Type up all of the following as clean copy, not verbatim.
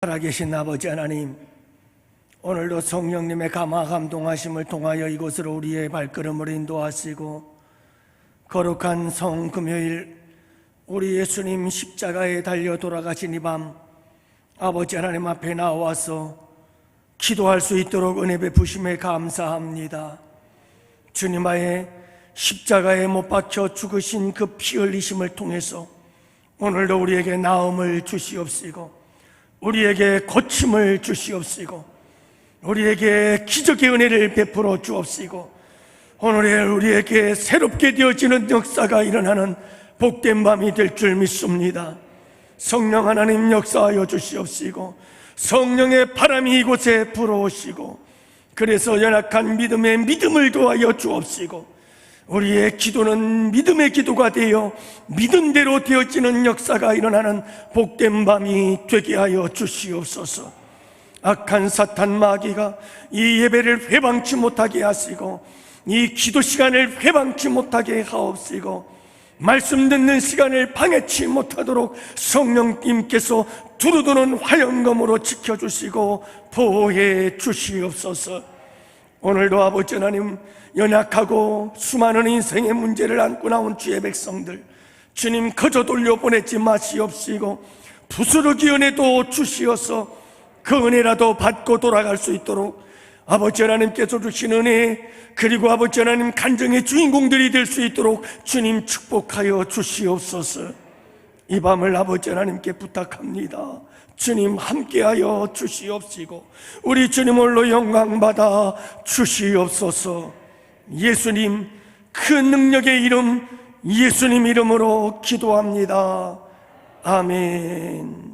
살아계신 아버지 하나님, 오늘도 성령님의 감화감동하심을 통하여 이곳으로 우리의 발걸음을 인도하시고 거룩한 성금요일 우리 예수님 십자가에 달려 돌아가신 이 밤 아버지 하나님 앞에 나와서 기도할 수 있도록 은혜 베푸심에 감사합니다. 주님의 십자가에 못 박혀 죽으신 그 피 흘리심을 통해서 오늘도 우리에게 나음을 주시옵시고 우리에게 고침을 주시옵시고 우리에게 기적의 은혜를 베풀어 주옵시고 오늘의 우리에게 새롭게 되어지는 역사가 일어나는 복된 밤이 될 줄 믿습니다. 성령 하나님 역사하여 주시옵시고 성령의 바람이 이곳에 불어오시고 그래서 연약한 믿음에 믿음을 더하여 주옵시고 우리의 기도는 믿음의 기도가 되어 믿음대로 되어지는 역사가 일어나는 복된 밤이 되게 하여 주시옵소서. 악한 사탄 마귀가 이 예배를 회방치 못하게 하시고 이 기도 시간을 회방치 못하게 하옵시고 말씀 듣는 시간을 방해치 못하도록 성령님께서 두루두는 화영검으로 지켜주시고 보호해 주시옵소서. 오늘도 아버지 하나님, 연약하고 수많은 인생의 문제를 안고 나온 주의 백성들 주님 거저 돌려보내지 마시옵시고 부스러기 은혜도 주시어서 그 은혜라도 받고 돌아갈 수 있도록 아버지 하나님께서 주신 은혜 그리고 아버지 하나님 간증의 주인공들이 될 수 있도록 주님 축복하여 주시옵소서. 이 밤을 아버지 하나님께 부탁합니다. 주님 함께하여 주시옵시고 우리 주님 홀로 영광받아 주시옵소서. 예수님 그 능력의 이름 예수님 이름으로 기도합니다. 아멘.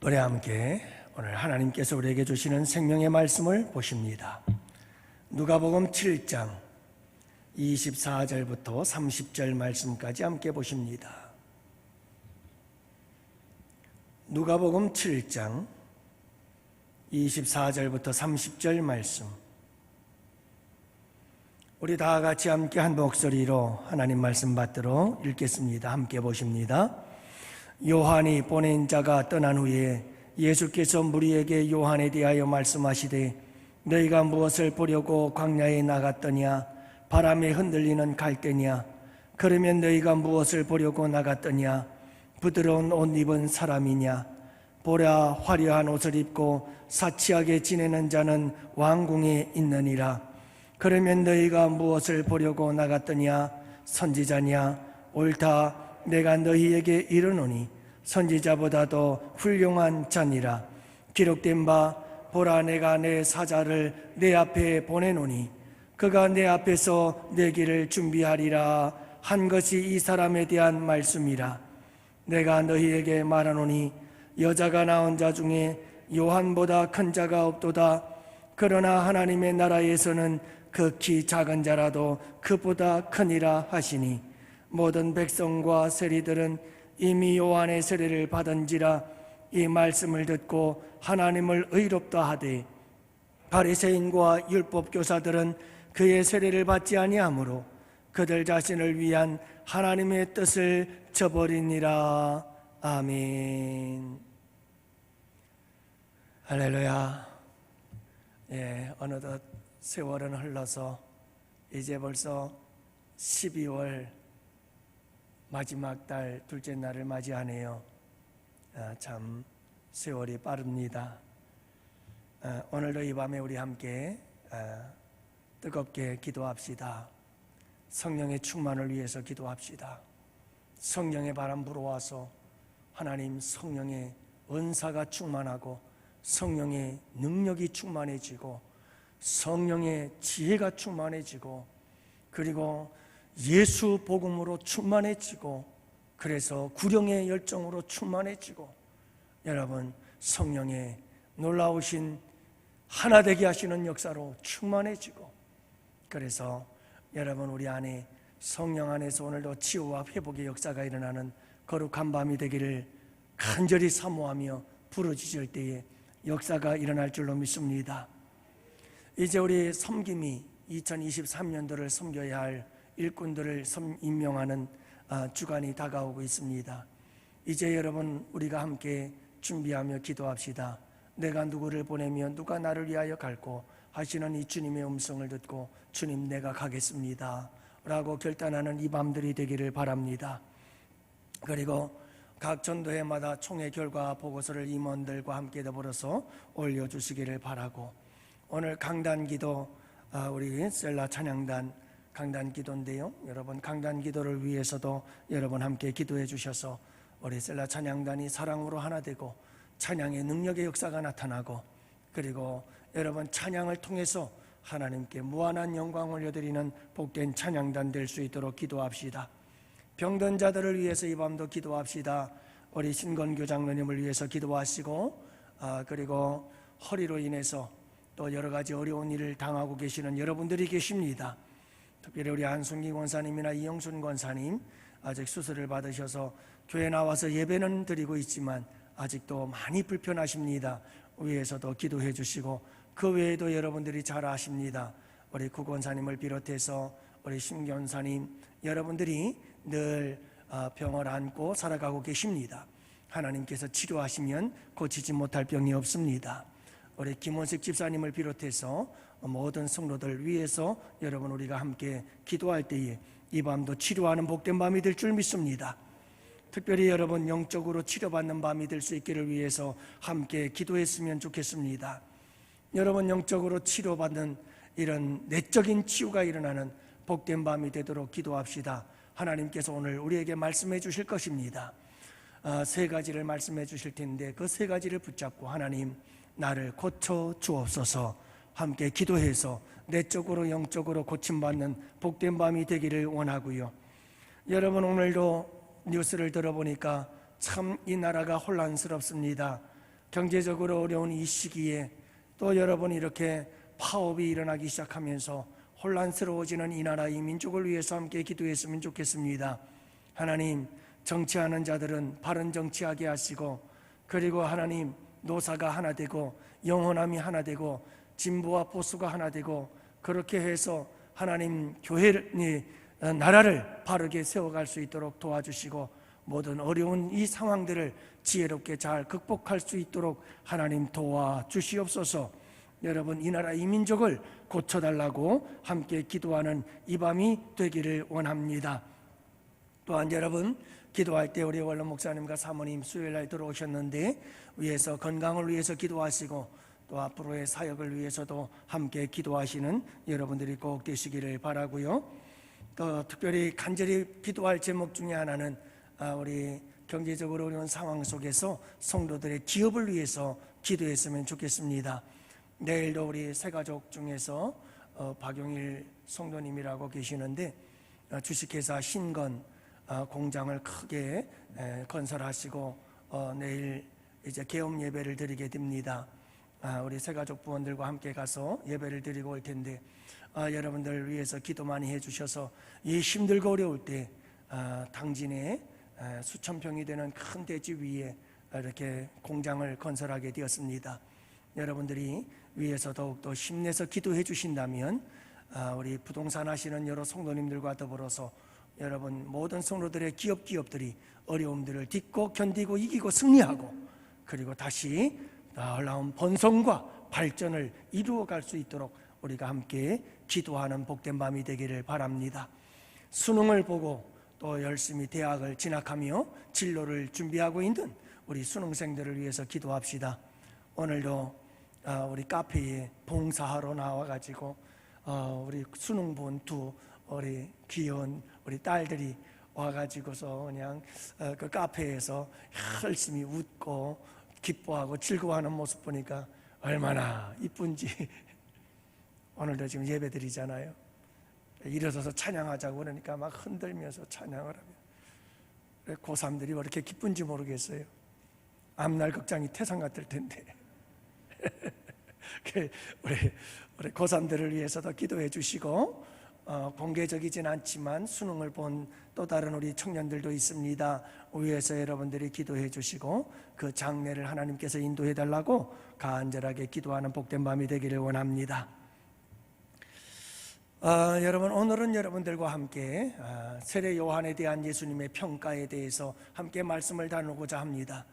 우리 함께 오늘 하나님께서 우리에게 주시는 생명의 말씀을 보십니다. 누가복음 7장 24절부터 30절 말씀까지 함께 보십니다. 누가복음 7장 24절부터 30절 말씀, 우리 다 같이 함께 한 목소리로 하나님 말씀 받들어 읽겠습니다. 함께 보십니다. 요한이 보낸 자가 떠난 후에 예수께서 무리에게 요한에 대하여 말씀하시되 너희가 무엇을 보려고 광야에 나갔더냐? 바람에 흔들리는 갈대냐? 그러면 너희가 무엇을 보려고 나갔더냐? 부드러운 옷 입은 사람이냐? 보라, 화려한 옷을 입고 사치하게 지내는 자는 왕궁에 있느니라. 그러면 너희가 무엇을 보려고 나갔더냐? 선지자냐? 옳다, 내가 너희에게 이르노니 선지자보다도 훌륭한 자니라. 기록된 바 보라, 내가 내 사자를 내 앞에 보내노니 그가 내 앞에서 내 길을 준비하리라 한 것이 이 사람에 대한 말씀이라. 내가 너희에게 말하노니 여자가 낳은 자 중에 요한보다 큰 자가 없도다. 그러나 하나님의 나라에서는 극히 작은 자라도 그보다 크니라 하시니 모든 백성과 세리들은 이미 요한의 세례를 받은지라. 이 말씀을 듣고 하나님을 의롭다 하되 바리새인과 율법교사들은 그의 세례를 받지 아니하므로 그들 자신을 위한 하나님의 뜻을 저버리니라. 아멘. 할렐루야. 어느덧 세월은 흘러서 이제 벌써 12월 마지막 달 둘째 날을 맞이하네요. 참 세월이 빠릅니다. 오늘도 이 밤에 우리 함께 뜨겁게 기도합시다. 성령의 충만을 위해서 기도합시다. 성령의 바람 불어와서 하나님 성령의 은사가 충만하고 성령의 능력이 충만해지고 성령의 지혜가 충만해지고 그리고 예수 복음으로 충만해지고 그래서 구령의 열정으로 충만해지고 여러분 성령의 놀라우신 하나 되게 하시는 역사로 충만해지고 그래서 여러분 우리 안에 성령 안에서 오늘도 치유와 회복의 역사가 일어나는 거룩한 밤이 되기를 간절히 사모하며 부르짖을 때에 역사가 일어날 줄로 믿습니다. 이제 우리 섬김이 2023년도를 섬겨야 할 일꾼들을 임명하는 주간이 다가오고 있습니다. 이제 여러분 우리가 함께 준비하며 기도합시다. 내가 누구를 보내면 누가 나를 위하여 갈고 하시는 이 주님의 음성을 듣고 주님 내가 가겠습니다 라고 결단하는 이 밤들이 되기를 바랍니다. 그리고 각 전도회마다 총회 결과 보고서를 임원들과 함께 더불어서 올려주시기를 바라고, 오늘 강단기도 우리 셀라 찬양단 강단기도인데요, 여러분 강단기도를 위해서도 여러분 함께 기도해 주셔서 우리 셀라 찬양단이 사랑으로 하나 되고 찬양의 능력의 역사가 나타나고, 그리고 여러분 찬양을 통해서 하나님께 무한한 영광을 올려드리는 복된 찬양단 될 수 있도록 기도합시다. 병든 자들을 위해서 이 밤도 기도합시다. 우리 신건교 장로님을 위해서 기도하시고, 그리고 허리로 인해서 또 여러 가지 어려운 일을 당하고 계시는 여러분들이 계십니다. 특별히 우리 안순기 권사님이나 이영순 권사님 아직 수술을 받으셔서 교회 나와서 예배는 드리고 있지만 아직도 많이 불편하십니다. 위에서도 기도해 주시고, 그 외에도 여러분들이 잘 아십니다. 우리 구 권사님을 비롯해서 우리 심 권사님 여러분들이 늘 병을 안고 살아가고 계십니다. 하나님께서 치료하시면 고치지 못할 병이 없습니다. 우리 김원식 집사님을 비롯해서 모든 성도들 위해서 여러분 우리가 함께 기도할 때에 이 밤도 치료하는 복된 밤이 될 줄 믿습니다. 특별히 여러분 영적으로 치료받는 밤이 될 수 있기를 위해서 함께 기도했으면 좋겠습니다. 여러분 영적으로 치료받는 이런 내적인 치유가 일어나는 복된 밤이 되도록 기도합시다. 하나님께서 오늘 우리에게 말씀해 주실 것입니다. 세 가지를 말씀해 주실 텐데 그 세 가지를 붙잡고 하나님 나를 고쳐 주옵소서 함께 기도해서 내적으로 영적으로 고침받는 복된 밤이 되기를 원하고요. 여러분 오늘도 뉴스를 들어보니까 참 이 나라가 혼란스럽습니다. 경제적으로 어려운 이 시기에 또 여러분 이렇게 파업이 일어나기 시작하면서 혼란스러워지는 이 나라 이 민족을 위해서 함께 기도했으면 좋겠습니다. 하나님 정치하는 자들은 바른 정치하게 하시고, 그리고 하나님 노사가 하나 되고 영원함이 하나 되고 진보와 보수가 하나 되고, 그렇게 해서 하나님 교회를 나라를 바르게 세워갈 수 있도록 도와주시고, 모든 어려운 이 상황들을 지혜롭게 잘 극복할 수 있도록 하나님 도와주시옵소서. 여러분 이 나라 이 민족을 고쳐달라고 함께 기도하는 이 밤이 되기를 원합니다. 또한 여러분 기도할 때 우리 원로 목사님과 사모님 수요일날 들어오셨는데 위해서 건강을 위해서 기도하시고 또 앞으로의 사역을 위해서도 함께 기도하시는 여러분들이 꼭 되시기를 바라고요. 또 특별히 간절히 기도할 제목 중에 하나는 우리 경제적으로 어려운 상황 속에서 성도들의 기업을 위해서 기도했으면 좋겠습니다. 내일도 우리 새가족 중에서 박용일 성도님이라고 계시는데 주식회사 신건 공장을 크게 건설하시고 내일 이제 개업 예배를 드리게 됩니다. 우리 새가족 부원들과 함께 가서 예배를 드리고 올 텐데 여러분들 위해서 기도 많이 해주셔서 이 힘들고 어려울 때 당진에 수천 평이 되는 큰 대지 위에 이렇게 공장을 건설하게 되었습니다. 여러분들이 위에서 더욱더 힘내서 기도해 주신다면 우리 부동산 하시는 여러 성도님들과 더불어서 여러분 모든 성도들의 기업들이 어려움들을 딛고 견디고 이기고 승리하고, 그리고 다시 놀라운 번성과 발전을 이루어갈 수 있도록 우리가 함께 기도하는 복된 밤이 되기를 바랍니다. 수능을 보고 또 열심히 대학을 진학하며 진로를 준비하고 있는 우리 수능생들을 위해서 기도합시다. 오늘도 우리 카페에 봉사하러 나와가지고 우리 수능 본 두 우리 귀여운 우리 딸들이 와가지고서 그냥 그 카페에서 열심히 웃고 기뻐하고 즐거워하는 모습 보니까 얼마나 이쁜지. 오늘도 지금 예배 드리잖아요. 일어서서 찬양하자고 그러니까 막 흔들면서 찬양을 하며 고3들이 왜 이렇게 기쁜지 모르겠어요. 앞날 극장이 태산 같을 텐데 우리 고3들을 위해서도 기도해 주시고 공개적이진 않지만 수능을 본 또 다른 우리 청년들도 있습니다. 위에서 여러분들이 기도해 주시고 그 장례를 하나님께서 인도해 달라고 간절하게 기도하는 복된 밤이 되기를 원합니다. 여러분, 오늘은 여러분들과 함께 세례 요한에 대한 예수님의 평가에 대해서 함께 말씀을 나누고자 합니다.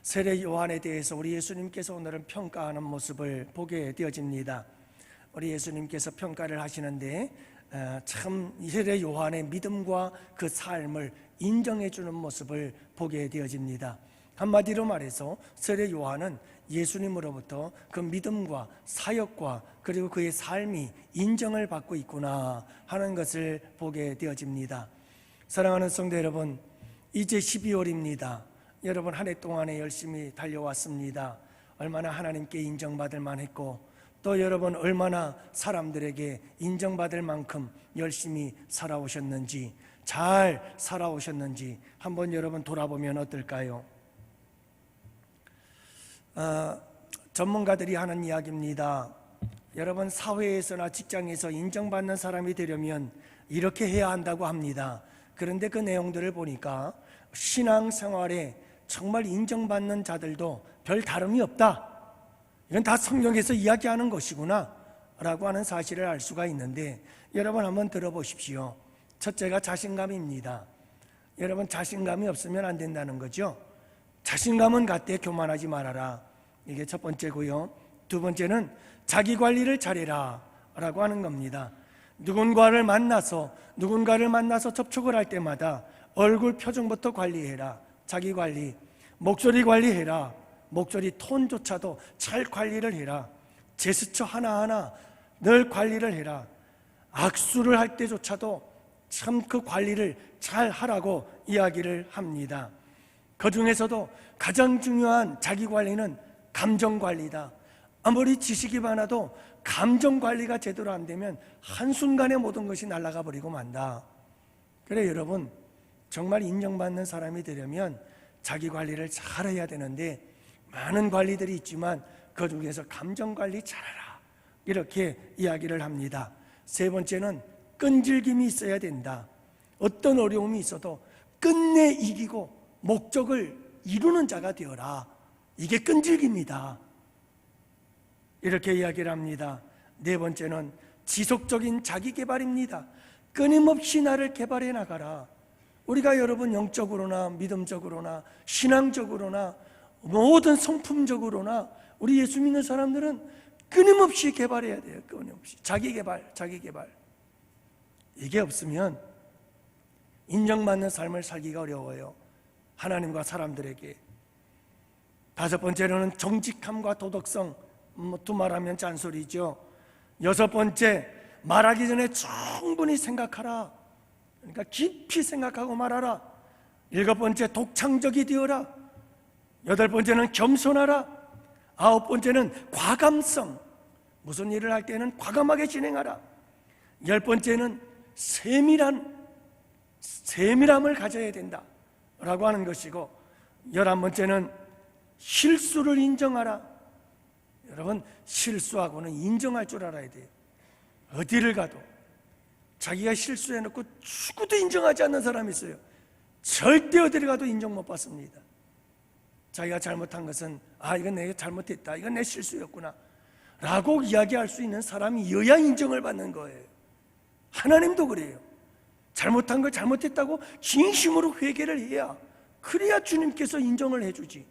세례 요한에 대해서 우리 예수님께서 오늘은 평가하는 모습을 보게 되어집니다. 우리 예수님께서 평가를 하시는데 참 세례 요한의 믿음과 그 삶을 인정해 주는 모습을 보게 되어집니다. 한마디로 말해서 세례 요한은 예수님으로부터 그 믿음과 사역과 그리고 그의 삶이 인정을 받고 있구나 하는 것을 보게 되어집니다. 사랑하는 성도 여러분, 이제 12월입니다. 여러분 한 해 동안에 열심히 달려왔습니다. 얼마나 하나님께 인정받을 만했고 또 여러분 얼마나 사람들에게 인정받을 만큼 열심히 살아오셨는지, 잘 살아오셨는지 한번 여러분 돌아보면 어떨까요? 전문가들이 하는 이야기입니다. 여러분 사회에서나 직장에서 인정받는 사람이 되려면 이렇게 해야 한다고 합니다. 그런데 그 내용들을 보니까 신앙생활에 정말 인정받는 자들도 별 다름이 없다. 이건 다 성경에서 이야기하는 것이구나 라고 하는 사실을 알 수가 있는데, 여러분 한번 들어보십시오. 첫째가 자신감입니다. 여러분 자신감이 없으면 안 된다는 거죠. 자신감은 갖되 교만하지 말아라, 이게 첫 번째고요. 두 번째는 자기 관리를 잘해라 라고 하는 겁니다. 누군가를 만나서 접촉을 할 때마다 얼굴 표정부터 관리해라. 자기 관리. 목소리 관리해라. 목소리 톤조차도 잘 관리를 해라. 제스처 하나하나 늘 관리를 해라. 악수를 할 때조차도 참 그 관리를 잘 하라고 이야기를 합니다. 그 중에서도 가장 중요한 자기 관리는 감정 관리다. 아무리 지식이 많아도 감정 관리가 제대로 안 되면 한순간에 모든 것이 날아가 버리고 만다. 그래 여러분, 정말 인정받는 사람이 되려면 자기 관리를 잘해야 되는데 많은 관리들이 있지만 그 중에서 감정 관리 잘하라, 이렇게 이야기를 합니다. 세 번째는 끈질김이 있어야 된다. 어떤 어려움이 있어도 끝내 이기고 목적을 이루는 자가 되어라. 이게 끈질깁니다. 이렇게 이야기를 합니다. 네 번째는 지속적인 자기 개발입니다. 끊임없이 나를 개발해 나가라. 우리가 여러분 영적으로나 믿음적으로나 신앙적으로나 모든 성품적으로나 우리 예수 믿는 사람들은 끊임없이 개발해야 돼요. 끊임없이 자기 개발. 이게 없으면 인정받는 삶을 살기가 어려워요, 하나님과 사람들에게. 다섯 번째로는 정직함과 도덕성, 두말하면 짠소리죠. 여섯 번째, 말하기 전에 충분히 생각하라. 그러니까 깊이 생각하고 말하라. 일곱 번째, 독창적이 되어라. 여덟 번째는 겸손하라. 아홉 번째는 과감성, 무슨 일을 할 때는 과감하게 진행하라. 열 번째는 세밀함을 가져야 된다 라고 하는 것이고, 11번째는 실수를 인정하라. 여러분 실수하고는 인정할 줄 알아야 돼요. 어디를 가도 자기가 실수해놓고 죽어도 인정하지 않는 사람이 있어요. 절대 어디를 가도 인정 못 받습니다. 자기가 잘못한 것은 이건 내가 잘못했다, 이건 내 실수였구나 라고 이야기할 수 있는 사람이어야 인정을 받는 거예요. 하나님도 그래요. 잘못한 걸 잘못했다고 진심으로 회개를 해야, 그래야 주님께서 인정을 해주지.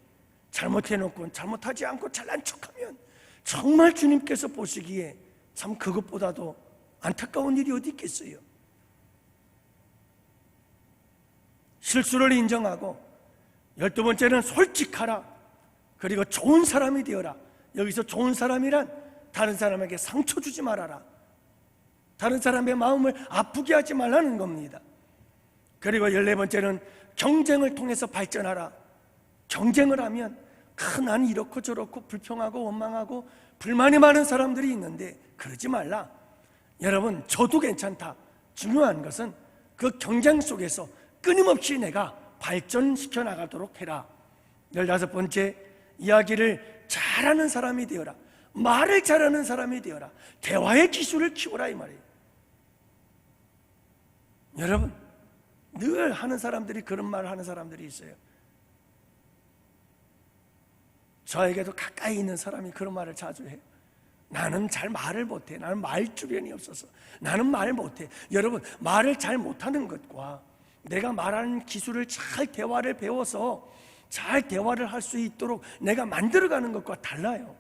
잘못해놓고 잘못하지 않고 잘난 척하면 정말 주님께서 보시기에 참 그것보다도 안타까운 일이 어디 있겠어요. 실수를 인정하고, 12번째는 솔직하라. 그리고 좋은 사람이 되어라. 여기서 좋은 사람이란 다른 사람에게 상처 주지 말아라. 다른 사람의 마음을 아프게 하지 말라는 겁니다. 그리고 14번째는 경쟁을 통해서 발전하라. 경쟁을 하면 난 이렇고 저렇고 불평하고 원망하고 불만이 많은 사람들이 있는데 그러지 말라. 여러분 저도 괜찮다. 중요한 것은 그 경쟁 속에서 끊임없이 내가 발전시켜 나가도록 해라. 15번째, 이야기를 잘하는 사람이 되어라. 말을 잘하는 사람이 되어라. 대화의 기술을 키워라 이 말이에요. 여러분, 늘 하는 사람들이 그런 말을 하는 사람들이 있어요. 저에게도 가까이 있는 사람이 그런 말을 자주 해요. 나는 잘 말을 못해. 나는 말주변이 없어서. 나는 말 못해. 여러분, 말을 잘 못하는 것과 내가 말하는 기술을 잘 대화를 배워서 잘 대화를 할 수 있도록 내가 만들어가는 것과 달라요.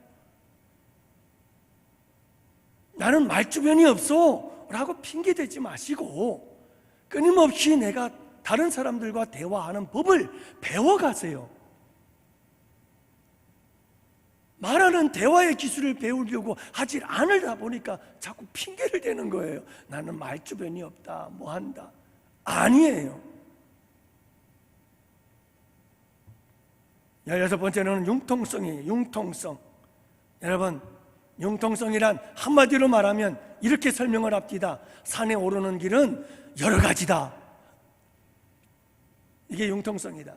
나는 말주변이 없어 라고 핑계대지 마시고 끊임없이 내가 다른 사람들과 대화하는 법을 배워가세요. 말하는 대화의 기술을 배우려고 하지 않으다 보니까 자꾸 핑계를 대는 거예요. 나는 말주변이 없다, 뭐 한다. 아니에요. 16번째는 융통성이에요. 융통성. 여러분, 융통성이란 한마디로 말하면 이렇게 설명을 합니다. 산에 오르는 길은 여러 가지다. 이게 융통성이다.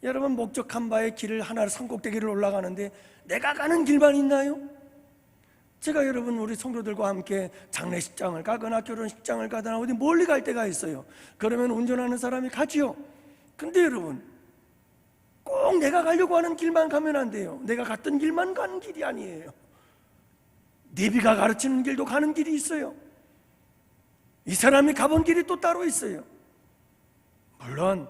여러분, 목적한 바의 길을 하나를 산꼭대기를 올라가는데 내가 가는 길만 있나요? 제가 여러분 우리 성도들과 함께 장례식장을 가거나 결혼식장을 가거나 어디 멀리 갈 때가 있어요. 그러면 운전하는 사람이 가지요. 근데 여러분, 꼭 내가 가려고 하는 길만 가면 안 돼요. 내가 갔던 길만 가는 길이 아니에요. 네비가 가르치는 길도 가는 길이 있어요. 이 사람이 가본 길이 또 따로 있어요. 물론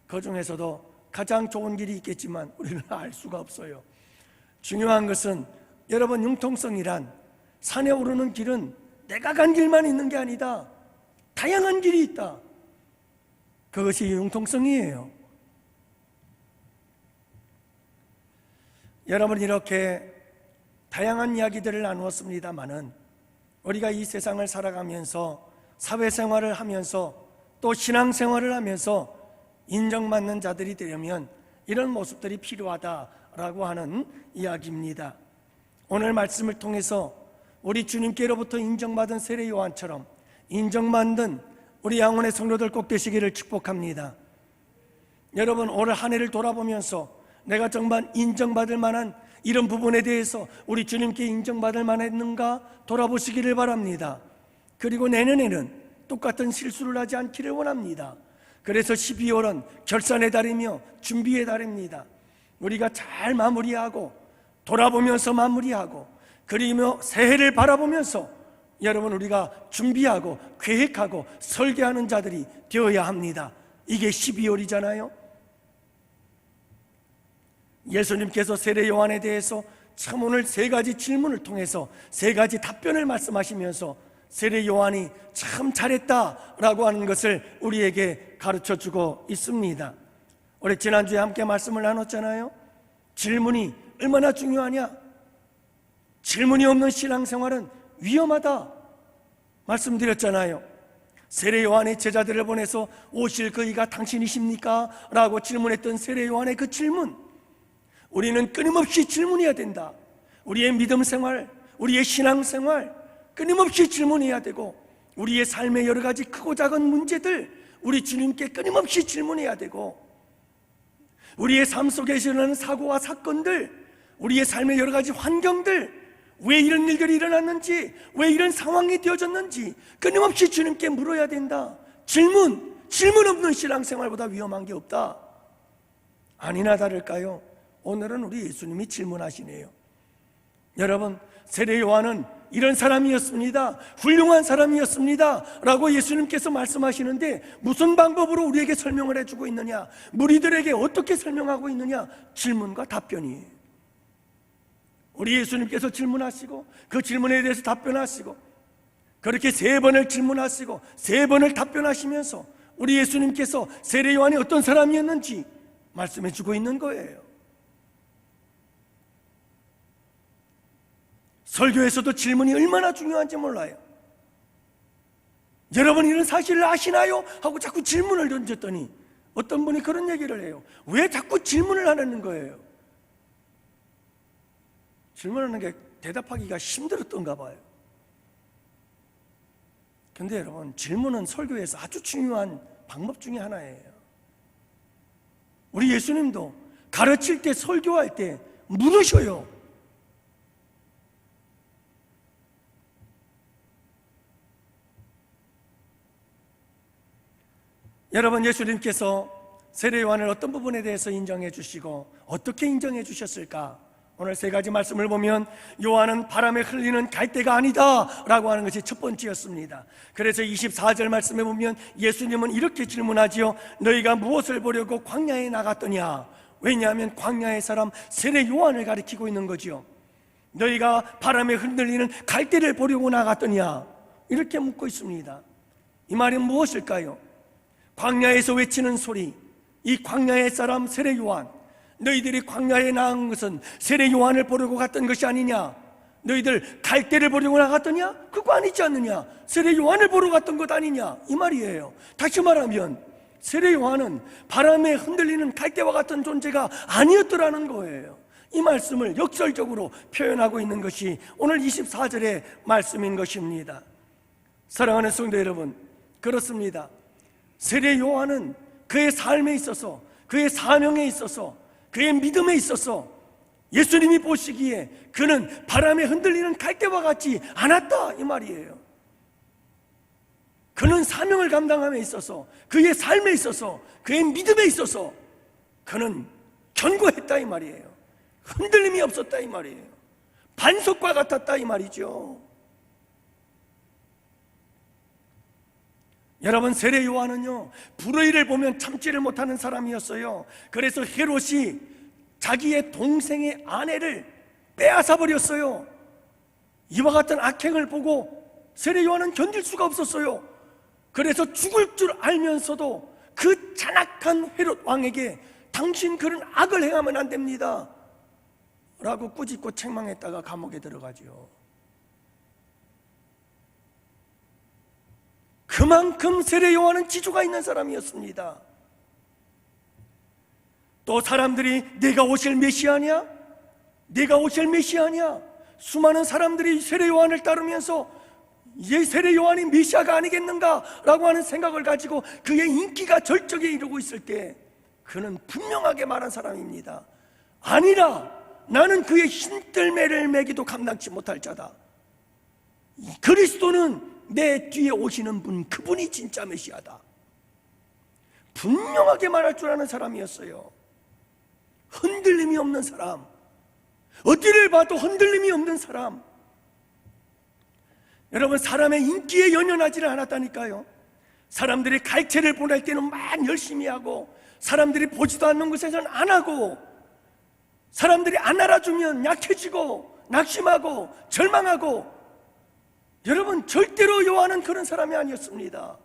그 중에서도 가장 좋은 길이 있겠지만 우리는 알 수가 없어요. 중요한 것은 여러분, 융통성이란 산에 오르는 길은 내가 간 길만 있는 게 아니다. 다양한 길이 있다. 그것이 융통성이에요. 여러분, 이렇게 다양한 이야기들을 나누었습니다마는 우리가 이 세상을 살아가면서 사회생활을 하면서 또 신앙생활을 하면서 인정받는 자들이 되려면 이런 모습들이 필요하다라고 하는 이야기입니다. 오늘 말씀을 통해서 우리 주님께로부터 인정받은 세례 요한처럼 인정받는 우리 양원의 성도들 꼭 되시기를 축복합니다. 여러분, 올 한 해를 돌아보면서 내가 정말 인정받을 만한 이런 부분에 대해서 우리 주님께 인정받을 만했는가 돌아보시기를 바랍니다. 그리고 내년에는 똑같은 실수를 하지 않기를 원합니다. 그래서 12월은 결산의 달이며 준비의 달입니다. 우리가 잘 마무리하고 돌아보면서 마무리하고 그리며 새해를 바라보면서 여러분, 우리가 준비하고 계획하고 설계하는 자들이 되어야 합니다. 이게 12월이잖아요. 예수님께서 세례 요한에 대해서 참 오늘 3가지 질문을 통해서 3가지 답변을 말씀하시면서 세례 요한이 참 잘했다라고 하는 것을 우리에게 가르쳐주고 있습니다. 우리 지난주에 함께 말씀을 나눴잖아요. 질문이 얼마나 중요하냐. 질문이 없는 신앙생활은 위험하다 말씀드렸잖아요. 세례 요한의 제자들을 보내서 오실 그이가 당신이십니까? 라고 질문했던 세례 요한의 그 질문, 우리는 끊임없이 질문해야 된다. 우리의 믿음 생활, 우리의 신앙 생활 끊임없이 질문해야 되고, 우리의 삶의 여러 가지 크고 작은 문제들 우리 주님께 끊임없이 질문해야 되고, 우리의 삶 속에 일어나는 사고와 사건들, 우리의 삶의 여러 가지 환경들, 왜 이런 일들이 일어났는지, 왜 이런 상황이 되어졌는지 끊임없이 주님께 물어야 된다. 질문 없는 신앙생활보다 위험한 게 없다. 아니나 다를까요? 오늘은 우리 예수님이 질문하시네요. 여러분, 세례 요한은 이런 사람이었습니다, 훌륭한 사람이었습니다 라고 예수님께서 말씀하시는데 무슨 방법으로 우리에게 설명을 해주고 있느냐, 무리들에게 어떻게 설명하고 있느냐? 질문과 답변이에요. 우리 예수님께서 질문하시고 그 질문에 대해서 답변하시고, 그렇게 3번을 질문하시고 3번을 답변하시면서 우리 예수님께서 세례 요한이 어떤 사람이었는지 말씀해주고 있는 거예요. 설교에서도 질문이 얼마나 중요한지 몰라요. 여러분, 이런 사실을 아시나요? 하고 자꾸 질문을 던졌더니 어떤 분이 그런 얘기를 해요. 왜 자꾸 질문을 하는 거예요? 질문하는 게 대답하기가 힘들었던가 봐요. 근데 여러분, 질문은 설교에서 아주 중요한 방법 중에 하나예요. 우리 예수님도 가르칠 때, 설교할 때 물으셔요. 여러분, 예수님께서 세례 요한을 어떤 부분에 대해서 인정해 주시고 어떻게 인정해 주셨을까? 오늘 세 가지 말씀을 보면 요한은 바람에 흘리는 갈대가 아니다 라고 하는 것이 첫 번째였습니다. 그래서 24절 말씀에 보면 예수님은 이렇게 질문하지요. 너희가 무엇을 보려고 광야에 나갔더냐? 왜냐하면 광야의 사람 세례 요한을 가리키고 있는 거지요. 너희가 바람에 흔들리는 갈대를 보려고 나갔더냐? 이렇게 묻고 있습니다. 이 말은 무엇일까요? 광야에서 외치는 소리, 이 광야의 사람 세례 요한, 너희들이 광야에 나간 것은 세례 요한을 보려고 갔던 것이 아니냐? 너희들 갈대를 보려고 나갔더냐? 그거 아니지 않느냐? 세례 요한을 보러 갔던 것 아니냐? 이 말이에요. 다시 말하면 세례 요한은 바람에 흔들리는 갈대와 같은 존재가 아니었더라는 거예요. 이 말씀을 역설적으로 표현하고 있는 것이 오늘 24절의 말씀인 것입니다. 사랑하는 성도 여러분, 그렇습니다. 세례 요한은 그의 삶에 있어서, 그의 사명에 있어서, 그의 믿음에 있어서 예수님이 보시기에 그는 바람에 흔들리는 갈대와 같지 않았다, 이 말이에요. 그는 사명을 감당함에 있어서, 그의 삶에 있어서, 그의 믿음에 있어서 그는 견고했다, 이 말이에요. 흔들림이 없었다, 이 말이에요. 반석과 같았다, 이 말이죠. 여러분, 세례 요한은요, 불의를 보면 참지를 못하는 사람이었어요. 그래서 헤롯이 자기의 동생의 아내를 빼앗아 버렸어요. 이와 같은 악행을 보고 세례 요한은 견딜 수가 없었어요. 그래서 죽을 줄 알면서도 그 잔악한 헤롯 왕에게 당신 그런 악을 행하면 안 됩니다 라고 꾸짖고 책망했다가 감옥에 들어가죠. 그만큼 세례 요한은 지주가 있는 사람이었습니다. 또 사람들이 내가 오실 메시아냐? 내가 오실 메시아냐? 수많은 사람들이 세례 요한을 따르면서 이 세례 요한이 메시아가 아니겠는가? 라고 하는 생각을 가지고 그의 인기가 절정에 이르고 있을 때 그는 분명하게 말한 사람입니다. 아니라 나는 그의 흰뜰매를 매기도 감당치 못할 자다. 그리스도는 내 뒤에 오시는 분, 그분이 진짜 메시아다. 분명하게 말할 줄 아는 사람이었어요. 흔들림이 없는 사람, 어디를 봐도 흔들림이 없는 사람. 여러분, 사람의 인기에 연연하지를 않았다니까요. 사람들이 갈채를 보낼 때는 막 열심히 하고, 사람들이 보지도 않는 곳에서는 안 하고, 사람들이 안 알아주면 약해지고 낙심하고 절망하고. 여러분, 절대로 요한은 그런 사람이 아니었습니다.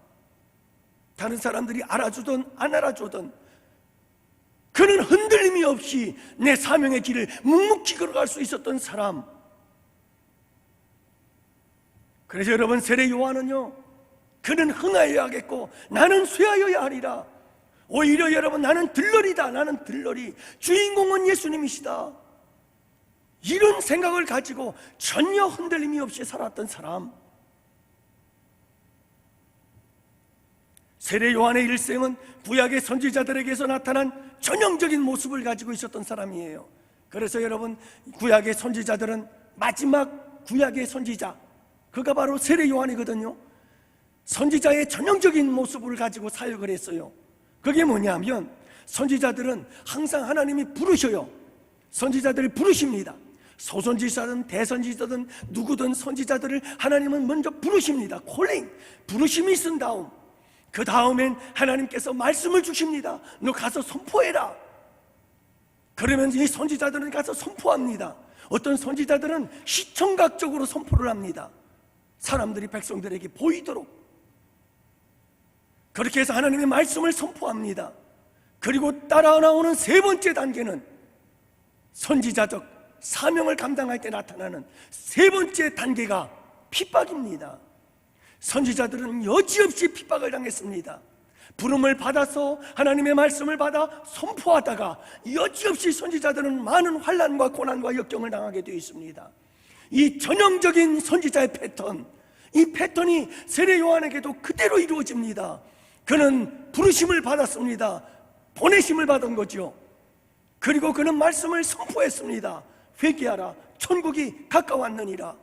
다른 사람들이 알아주든 안 알아주든 그는 흔들림이 없이 내 사명의 길을 묵묵히 걸어갈 수 있었던 사람. 그래서 여러분, 세례 요한은요, 그는 흥하여야겠고 나는 쇠하여야 하리라. 오히려 여러분, 나는 들러리다. 나는 들러리. 주인공은 예수님이시다. 이런 생각을 가지고 전혀 흔들림이 없이 살았던 사람. 세례 요한의 일생은 구약의 선지자들에게서 나타난 전형적인 모습을 가지고 있었던 사람이에요. 그래서 여러분, 구약의 선지자들은 마지막 구약의 선지자, 그가 바로 세례 요한이거든요. 선지자의 전형적인 모습을 가지고 사역을 했어요. 그게 뭐냐면 선지자들은 항상 하나님이 부르셔요. 선지자들이 부르십니다. 소선지자든 대선지자든 누구든 선지자들을 하나님은 먼저 부르십니다. 콜링, 부르심이 있은 다음, 그 다음엔 하나님께서 말씀을 주십니다. 너 가서 선포해라. 그러면 이 선지자들은 가서 선포합니다. 어떤 선지자들은 시청각적으로 선포를 합니다. 사람들이 백성들에게 보이도록. 그렇게 해서 하나님의 말씀을 선포합니다. 그리고 따라 나오는 세 번째 단계는 선지자적 사명을 감당할 때 나타나는 세 번째 단계가 핍박입니다. 선지자들은 여지없이 핍박을 당했습니다. 부름을 받아서 하나님의 말씀을 받아 선포하다가 여지없이 선지자들은 많은 환난과 고난과 역경을 당하게 되어 있습니다. 이 전형적인 선지자의 패턴, 이 패턴이 세례 요한에게도 그대로 이루어집니다. 그는 부르심을 받았습니다. 보내심을 받은 거죠. 그리고 그는 말씀을 선포했습니다. 회개하라, 천국이 가까웠느니라.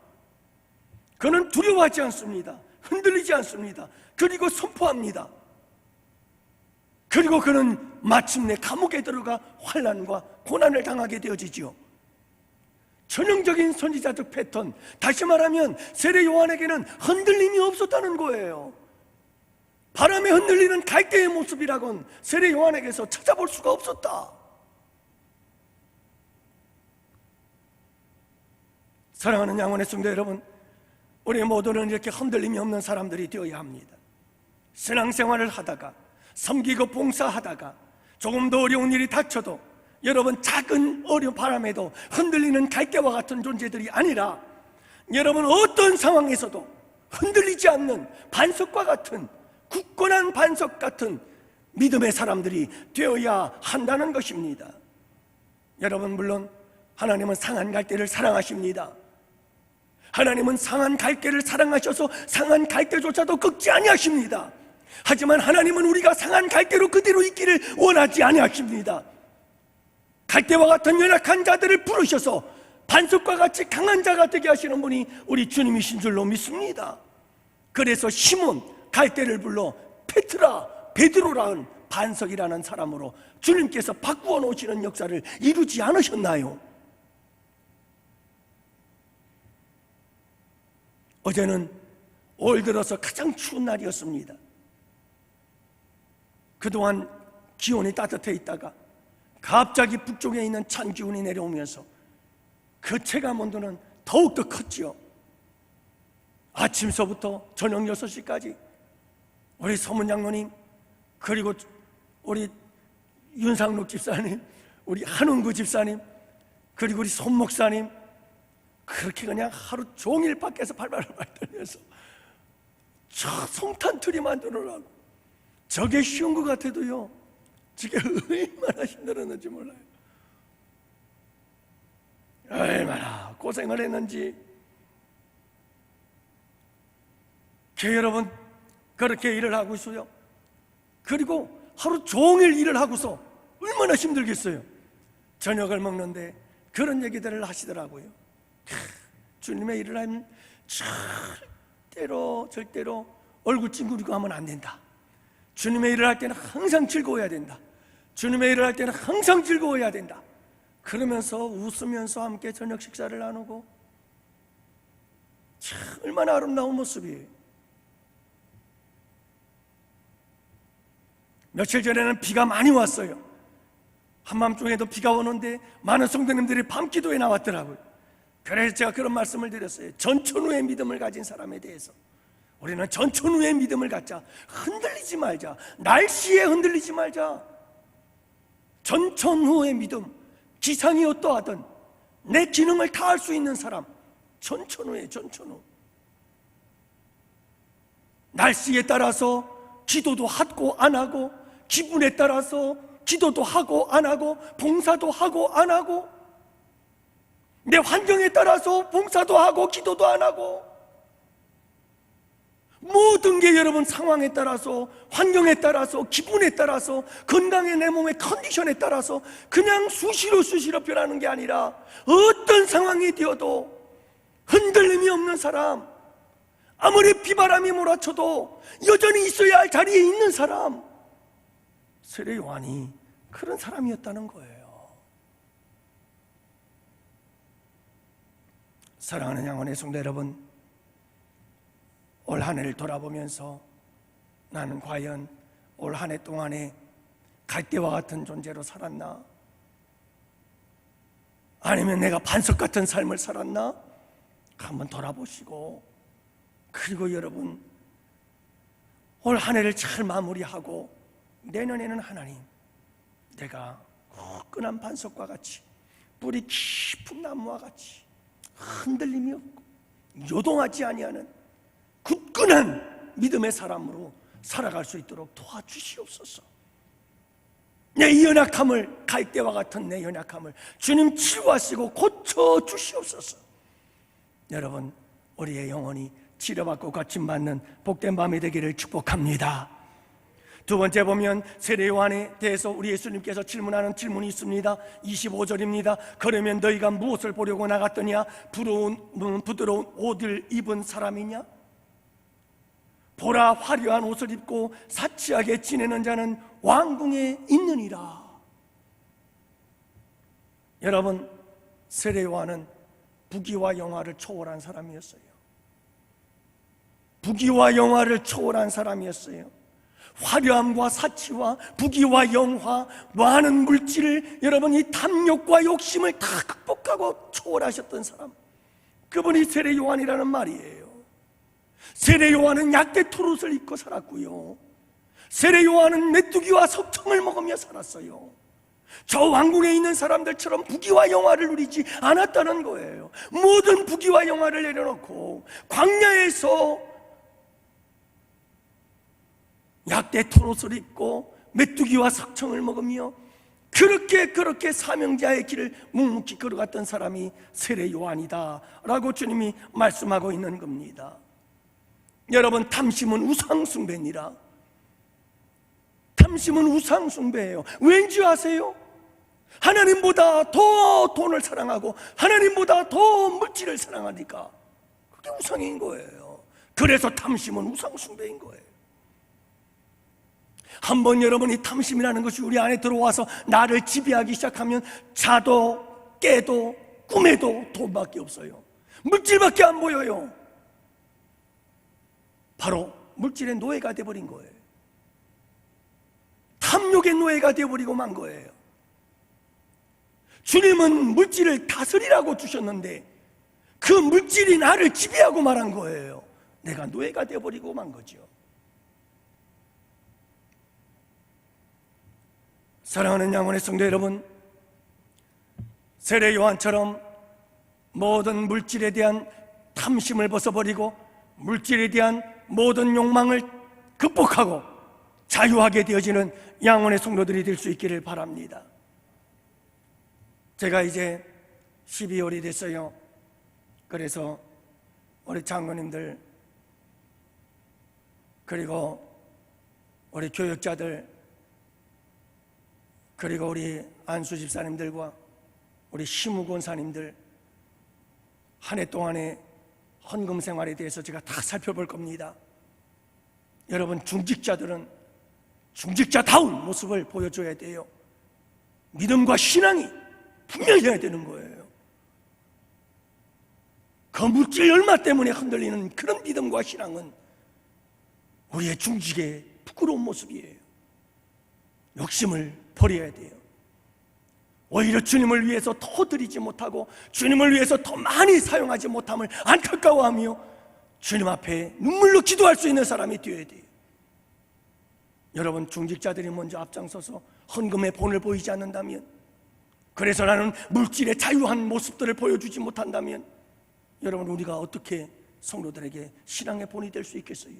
그는 두려워하지 않습니다. 흔들리지 않습니다. 그리고 선포합니다. 그리고 그는 마침내 감옥에 들어가 환난과 고난을 당하게 되어지죠. 전형적인 선지자적 패턴, 다시 말하면 세례 요한에게는 흔들림이 없었다는 거예요. 바람에 흔들리는 갈대의 모습이라곤 세례 요한에게서 찾아볼 수가 없었다. 사랑하는 양원의 성도 여러분, 우리 모두는 이렇게 흔들림이 없는 사람들이 되어야 합니다. 신앙생활을 하다가, 섬기고 봉사하다가 조금 더 어려운 일이 닥쳐도 여러분 작은 어려운 바람에도 흔들리는 갈대와 같은 존재들이 아니라 여러분 어떤 상황에서도 흔들리지 않는 반석과 같은, 굳건한 반석 같은 믿음의 사람들이 되어야 한다는 것입니다. 여러분, 물론 하나님은 상한 갈대를 사랑하십니다. 하나님은 상한 갈대를 사랑하셔서 상한 갈대조차도 꺾지 아니하십니다. 하지만 하나님은 우리가 상한 갈대로 그대로 있기를 원하지 아니하십니다. 갈대와 같은 연약한 자들을 부르셔서 반석과 같이 강한 자가 되게 하시는 분이 우리 주님이신 줄로 믿습니다. 그래서 시몬, 갈대를 불러 페트라, 베드로라는 반석이라는 사람으로 주님께서 바꾸어 놓으시는 역사를 이루지 않으셨나요? 어제는 올 들어서 가장 추운 날이었습니다. 그동안 기온이 따뜻해 있다가 갑자기 북쪽에 있는 찬 기온이 내려오면서 그 체감 온도는 더욱더 컸지요. 아침서부터 저녁 6시까지 우리 서문 장로님, 그리고 우리 윤상록 집사님, 우리 한웅구 집사님, 그리고 우리 손 목사님, 그렇게 그냥 하루 종일 밖에서 발발발 떨면서 저 성탄트리 만들어라고. 저게 쉬운 것 같아도요, 저게 얼마나 힘들었는지 몰라요. 얼마나 고생을 했는지. 교회 여러분, 그렇게 일을 하고 있어요. 그리고 하루 종일 일을 하고서 얼마나 힘들겠어요. 저녁을 먹는데 그런 얘기들을 하시더라고요. 주님의 일을 하면 절대로 얼굴 찡그리고 하면 안 된다. 주님의 일을 할 때는 항상 즐거워야 된다. 주님의 일을 할 때는 항상 즐거워야 된다. 그러면서 웃으면서 함께 저녁 식사를 나누고, 참 얼마나 아름다운 모습이에요. 며칠 전에는 비가 많이 왔어요. 한밤중에도 비가 오는데 많은 성도님들이 밤기도에 나왔더라고요. 그래서 제가 그런 말씀을 드렸어요. 전천후의 믿음을 가진 사람에 대해서 우리는 전천후의 믿음을 갖자. 흔들리지 말자. 날씨에 흔들리지 말자. 전천후의 믿음, 기상이 어떠하든 내 기능을 다할 수 있는 사람, 전천후에 전천후. 날씨에 따라서 기도도 하고 안 하고, 기분에 따라서 기도도 하고 안 하고, 봉사도 하고 안 하고, 내 환경에 따라서 봉사도 하고 기도도 안 하고, 모든 게 여러분 상황에 따라서, 환경에 따라서, 기분에 따라서, 건강의 내 몸의 컨디션에 따라서 그냥 수시로 변하는 게 아니라 어떤 상황이 되어도 흔들림이 없는 사람, 아무리 비바람이 몰아쳐도 여전히 있어야 할 자리에 있는 사람, 세례 요한이 그런 사람이었다는 거예요. 사랑하는 양원의 성도 여러분, 올 한 해를 돌아보면서 나는 과연 올 한 해 동안에 갈대와 같은 존재로 살았나? 아니면 내가 반석 같은 삶을 살았나? 한번 돌아보시고, 그리고 여러분 올 한 해를 잘 마무리하고 내년에는 하나님, 내가 굳건한 반석과 같이, 뿌리 깊은 나무와 같이 흔들림이 없고 요동하지 아니하는 굳건한 믿음의 사람으로 살아갈 수 있도록 도와주시옵소서. 내 이 연약함을, 갈대와 같은 내 연약함을 주님 치유하시고 고쳐주시옵소서. 여러분, 우리의 영혼이 치료받고 거침받는 복된 밤이 되기를 축복합니다. 두 번째 보면 세례 요한에 대해서 우리 예수님께서 질문하는 질문이 있습니다. 25절입니다. 그러면 너희가 무엇을 보려고 나갔더냐? 부드러운 옷을 입은 사람이냐? 보라, 화려한 옷을 입고 사치하게 지내는 자는 왕궁에 있느니라. 여러분, 세례 요한은 부귀와 영화를 초월한 사람이었어요. 부귀와 영화를 초월한 사람이었어요. 화려함과 사치와 부귀와 영화, 많은 물질을, 여러분, 이 탐욕과 욕심을 다 극복하고 초월하셨던 사람, 그분이 세례 요한이라는 말이에요. 세례 요한은 약대 토롯을 입고 살았고요, 세례 요한은 메뚜기와 석청을 먹으며 살았어요. 저 왕궁에 있는 사람들처럼 부귀와 영화를 누리지 않았다는 거예요. 모든 부귀와 영화를 내려놓고 광야에서 약대 토롯을 입고 메뚜기와 석청을 먹으며 그렇게 사명자의 길을 묵묵히 걸어갔던 사람이 세례 요한이다 라고 주님이 말씀하고 있는 겁니다. 여러분, 탐심은 우상숭배니라. 탐심은 우상숭배예요. 왠지 아세요? 하나님보다 더 돈을 사랑하고 하나님보다 더 물질을 사랑하니까 그게 우상인 거예요. 그래서 탐심은 우상숭배인 거예요. 한번 여러분이 탐심이라는 것이 우리 안에 들어와서 나를 지배하기 시작하면 자도 깨도 꿈에도 돈밖에 없어요. 물질밖에 안 보여요. 바로 물질의 노예가 되어버린 거예요. 탐욕의 노예가 되어버리고 만 거예요. 주님은 물질을 다스리라고 주셨는데 그 물질이 나를 지배하고 말한 거예요. 내가 노예가 되어버리고 만 거죠. 사랑하는 양원의 성도 여러분, 세례 요한처럼 모든 물질에 대한 탐심을 벗어버리고 물질에 대한 모든 욕망을 극복하고 자유하게 되어지는 양원의 성도들이 될 수 있기를 바랍니다. 제가 이제 12월이 됐어요. 그래서 우리 장로님들 그리고 우리 교역자들 그리고 우리 안수 집사님들과 우리 심우 권사님들 한 해 동안의 헌금 생활에 대해서 제가 다 살펴볼 겁니다. 여러분, 중직자들은 중직자다운 모습을 보여줘야 돼요. 믿음과 신앙이 분명해야 되는 거예요. 그 물질 얼마 때문에 흔들리는 그런 믿음과 신앙은 우리의 중직의 부끄러운 모습이에요. 욕심을 버려야 돼요. 오히려 주님을 위해서 더 드리지 못하고 주님을 위해서 더 많이 사용하지 못함을 안타까워하며 주님 앞에 눈물로 기도할 수 있는 사람이 되어야 돼요. 여러분, 중직자들이 먼저 앞장서서 헌금의 본을 보이지 않는다면, 그래서 나는 물질의 자유한 모습들을 보여주지 못한다면, 여러분, 우리가 어떻게 성도들에게 신앙의 본이 될 수 있겠어요?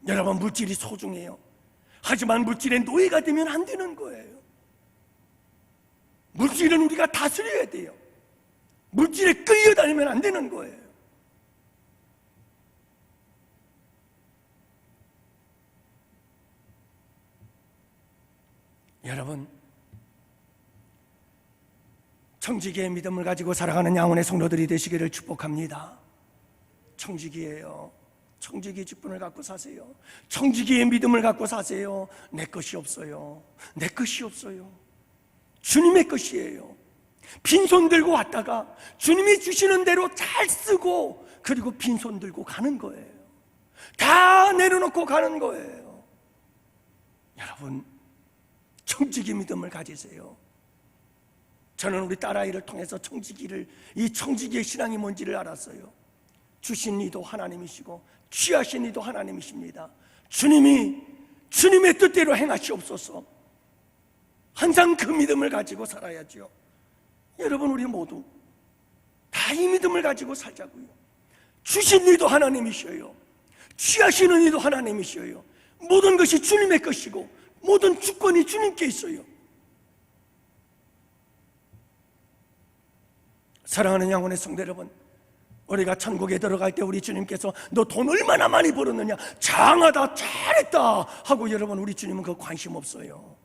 여러분, 물질이 소중해요. 하지만 물질의 노예가 되면 안 되는 거예요. 물질은 우리가 다스려야 돼요. 물질에 끌려다니면 안 되는 거예요. 여러분, 청지기의 믿음을 가지고 살아가는 양원의 성도들이 되시기를 축복합니다. 청지기예요. 청지기의 직분을 갖고 사세요. 청지기의 믿음을 갖고 사세요. 내 것이 없어요. 내 것이 없어요. 주님의 것이에요. 빈손 들고 왔다가 주님이 주시는 대로 잘 쓰고 그리고 빈손 들고 가는 거예요. 다 내려놓고 가는 거예요. 여러분, 청지기 믿음을 가지세요. 저는 우리 딸아이를 통해서 이 청지기의 신앙이 뭔지를 알았어요. 주신 이도 하나님이시고 취하신 이도 하나님이십니다. 주님의 뜻대로 행하시옵소서. 항상 그 믿음을 가지고 살아야죠. 여러분, 우리 모두 다 이 믿음을 가지고 살자고요. 주신 이도 하나님이셔요. 취하시는 이도 하나님이셔요. 모든 것이 주님의 것이고 모든 주권이 주님께 있어요. 사랑하는 양원의 성도 여러분, 우리가 천국에 들어갈 때 우리 주님께서 너 돈 얼마나 많이 벌었느냐, 장하다, 잘했다 하고, 여러분, 우리 주님은 그 관심 없어요.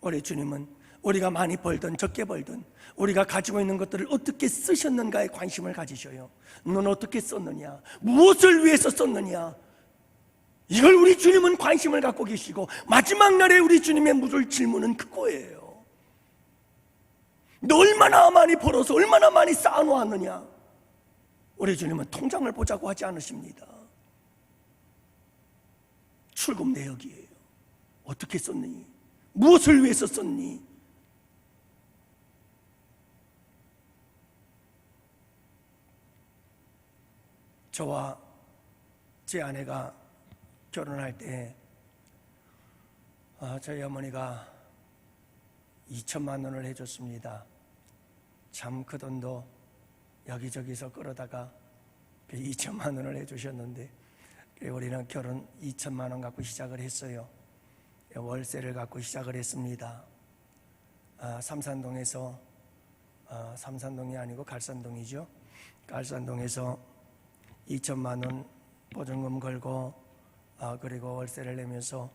우리 주님은 우리가 많이 벌든 적게 벌든 우리가 가지고 있는 것들을 어떻게 쓰셨는가에 관심을 가지셔요. 넌 어떻게 썼느냐, 무엇을 위해서 썼느냐, 이걸 우리 주님은 관심을 갖고 계시고, 마지막 날에 우리 주님의 물을 질문은 그거예요. 너 얼마나 많이 벌어서 얼마나 많이 쌓아놓았느냐. 우리 주님은 통장을 보자고 하지 않으십니다. 출금 내역이에요. 어떻게 썼니? 무엇을 위해서 썼니? 저와 제 아내가 결혼할 때 저희 어머니가 2천만 원을 해줬습니다. 참 그 돈도 여기저기서 끌어다가 2천만 원을 해주셨는데, 우리는 결혼 2천만 원 갖고 시작을 했어요. 월세를 갖고 시작을 했습니다. 삼산동에서, 삼산동이 아니고 갈산동이죠. 갈산동에서 2천만 원 보증금 걸고 그리고 월세를 내면서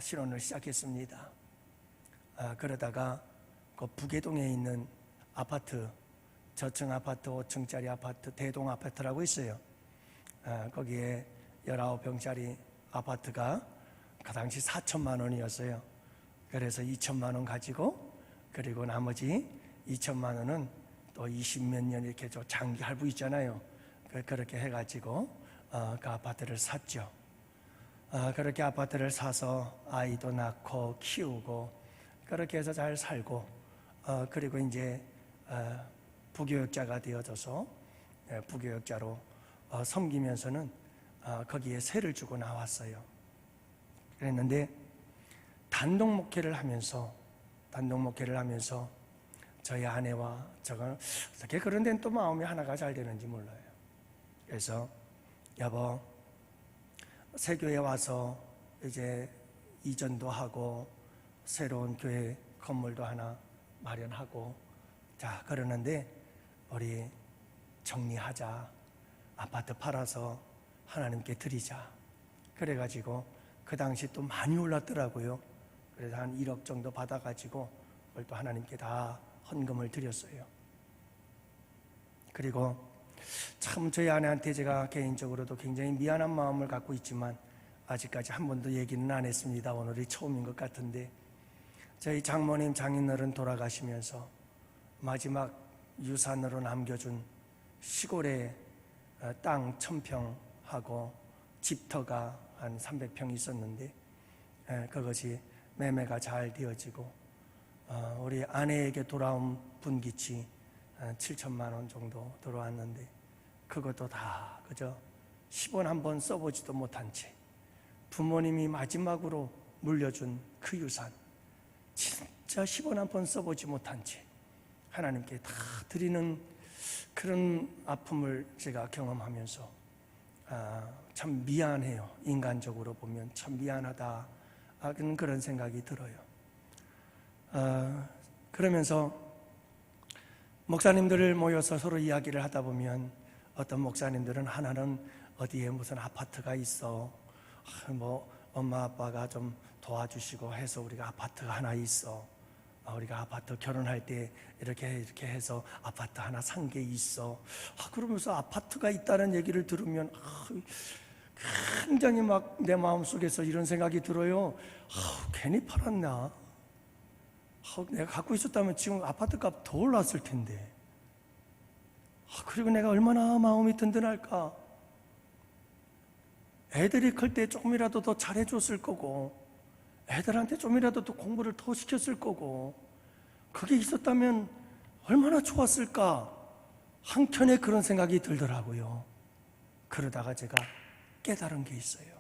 신혼을 시작했습니다. 그러다가 그 부계동에 있는 아파트, 저층 아파트, 5층짜리 아파트, 대동 아파트라고 있어요. 거기에 19평짜리 아파트가 그 당시 4천만 원이었어요. 그래서 2천만 원 가지고, 그리고 나머지 2천만 원은 또 20몇 년 이렇게 저 장기 할부 있잖아요. 그렇게 해가지고 그 아파트를 샀죠. 그렇게 아파트를 사서 아이도 낳고 키우고 그렇게 해서 잘 살고, 그리고 이제 부교육자가 되어져서 부교육자로 섬기면서는 거기에 세를 주고 나왔어요. 그랬는데 단독 목회를 하면서 저희 아내와 저가 어떻게 그런 데는 또 마음이 하나가 잘 되는지 몰라요. 그래서 여보, 새 교회 와서 이제 이전도 하고 새로운 교회 건물도 하나 마련하고, 자 그러는데 우리 정리하자. 아파트 팔아서 하나님께 드리자. 그래가지고 그 당시 또 많이 올랐더라고요. 그래서 한 1억 정도 받아가지고 그걸 또 하나님께 다 헌금을 드렸어요. 그리고 참 저희 아내한테 제가 개인적으로도 굉장히 미안한 마음을 갖고 있지만 아직까지 한 번도 얘기는 안 했습니다. 오늘이 처음인 것 같은데, 저희 장모님 장인어른 돌아가시면서 마지막 유산으로 남겨준 시골에 땅 1000평하고 집터가 한 300평 있었는데, 그것이 매매가 잘 되어지고 우리 아내에게 돌아온 분기치 7천만 원 정도 들어왔는데, 그것도 다 그저 10원 한 번 써보지도 못한 채 부모님이 마지막으로 물려준 그 유산 진짜 10원 한 번 써보지 못한 채 하나님께 다 드리는 그런 아픔을 제가 경험하면서 참 미안해요. 인간적으로 보면 참 미안하다, 그런 생각이 들어요. 그러면서 목사님들을 모여서 서로 이야기를 하다 보면 어떤 목사님들은 하나는 어디에 무슨 아파트가 있어, 뭐 엄마 아빠가 좀 도와주시고 해서 우리가 아파트가 하나 있어, 우리가 아파트 결혼할 때 이렇게 해서 아파트 하나 산 게 있어. 그러면서 아파트가 있다는 얘기를 들으면 굉장히 막 내 마음속에서 이런 생각이 들어요. 괜히 팔았나? 내가 갖고 있었다면 지금 아파트 값 더 올랐을 텐데. 그리고 내가 얼마나 마음이 든든할까? 애들이 클 때 조금이라도 더 잘해줬을 거고, 애들한테 좀이라도 더 공부를 더 시켰을 거고, 그게 있었다면 얼마나 좋았을까? 한켠에 그런 생각이 들더라고요. 그러다가 제가 깨달은 게 있어요.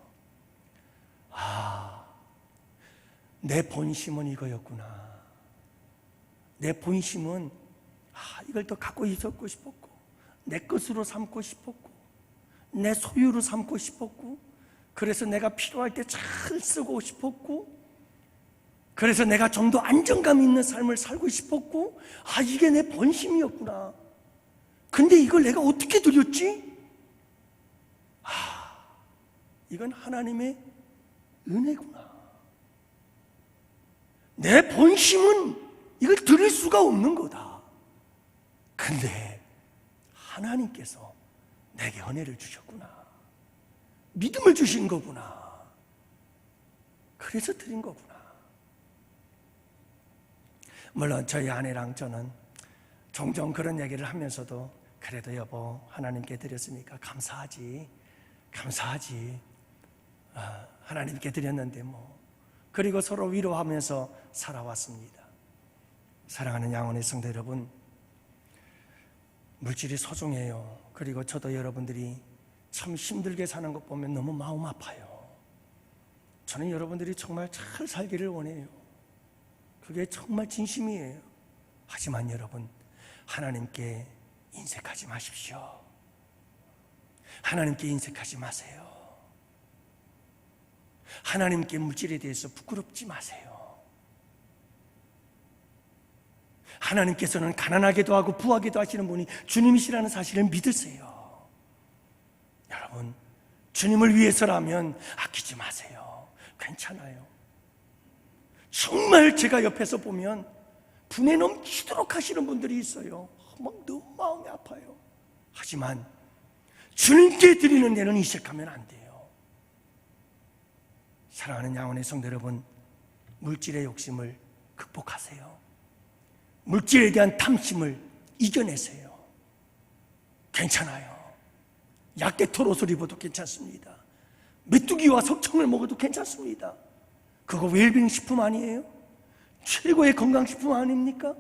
내 본심은 이거였구나. 내 본심은 이걸 더 갖고 있었고 싶었고, 내 것으로 삼고 싶었고, 내 소유로 삼고 싶었고, 그래서 내가 필요할 때 잘 쓰고 싶었고, 그래서 내가 좀 더 안정감 있는 삶을 살고 싶었고, 이게 내 본심이었구나. 근데 이걸 내가 어떻게 드렸지? 이건 하나님의 은혜구나. 내 본심은 이걸 드릴 수가 없는 거다. 근데 하나님께서 내게 은혜를 주셨구나, 믿음을 주신 거구나, 그래서 드린 거구나. 물론 저희 아내랑 저는 종종 그런 얘기를 하면서도 그래도 여보, 하나님께 드렸으니까 감사하지, 하나님께 드렸는데 뭐. 그리고 서로 위로하면서 살아왔습니다. 사랑하는 양원의 성도 여러분, 물질이 소중해요. 그리고 저도 여러분들이 참 힘들게 사는 것 보면 너무 마음 아파요. 저는 여러분들이 정말 잘 살기를 원해요. 그게 정말 진심이에요. 하지만 여러분, 하나님께 인색하지 마십시오. 하나님께 인색하지 마세요. 하나님께 물질에 대해서 부끄럽지 마세요. 하나님께서는 가난하게도 하고 부하게도 하시는 분이 주님이시라는 사실을 믿으세요. 여러분, 주님을 위해서라면 아끼지 마세요. 괜찮아요. 정말 제가 옆에서 보면 분에 넘치도록 하시는 분들이 있어요. 너무 마음이 아파요. 하지만 주님께 드리는 데는 이색하면 안 돼요. 사랑하는 양원의 성도 여러분, 물질의 욕심을 극복하세요. 물질에 대한 탐심을 이겨내세요. 괜찮아요. 약대 토롯을 입어도 괜찮습니다. 메뚜기와 석청을 먹어도 괜찮습니다. 그거 웰빙 식품 아니에요? 최고의 건강식품 아닙니까?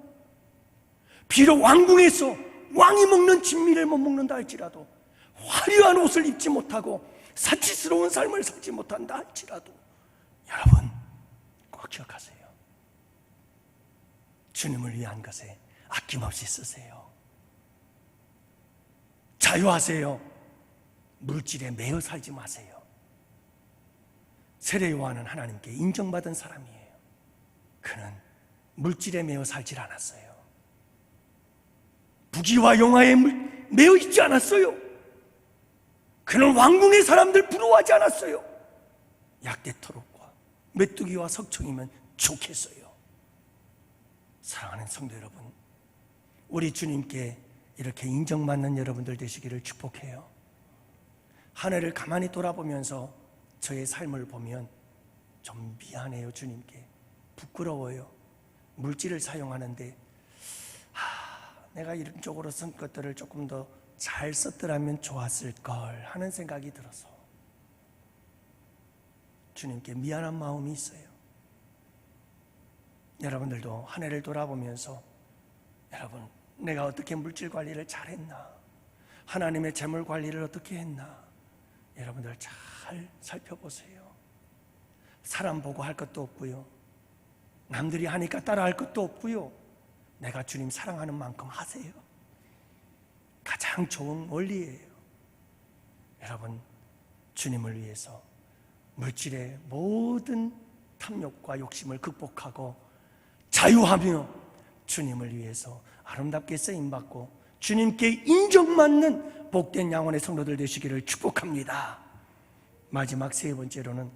비록 왕궁에서 왕이 먹는 진미를 못 먹는다 할지라도, 화려한 옷을 입지 못하고 사치스러운 삶을 살지 못한다 할지라도, 여러분 꼭 기억하세요. 주님을 위한 것에 아낌없이 쓰세요. 자유하세요. 물질에 매여 살지 마세요. 세례 요한은 하나님께 인정받은 사람이에요. 그는 물질에 매여 살질 않았어요. 부귀와 영화에 매여 있지 않았어요. 그는 왕궁의 사람들 부러워하지 않았어요. 약대토록과 메뚜기와 석청이면 좋겠어요. 사랑하는 성도 여러분, 우리 주님께 이렇게 인정받는 여러분들 되시기를 축복해요. 한 해를 가만히 돌아보면서 저의 삶을 보면 좀 미안해요. 주님께 부끄러워요. 물질을 사용하는데 내가 이런 쪽으로 쓴 것들을 조금 더 잘 썼더라면 좋았을 걸 하는 생각이 들어서 주님께 미안한 마음이 있어요. 여러분들도 한 해를 돌아보면서 여러분, 내가 어떻게 물질 관리를 잘했나, 하나님의 재물 관리를 어떻게 했나, 여러분들 잘 살펴보세요. 사람 보고 할 것도 없고요, 남들이 하니까 따라할 것도 없고요, 내가 주님 사랑하는 만큼 하세요. 가장 좋은 원리예요. 여러분, 주님을 위해서 물질의 모든 탐욕과 욕심을 극복하고 자유하며 주님을 위해서 아름답게 쓰임받고 주님께 인정받는 복된 양원의 성도들 되시기를 축복합니다. 마지막 세 번째로는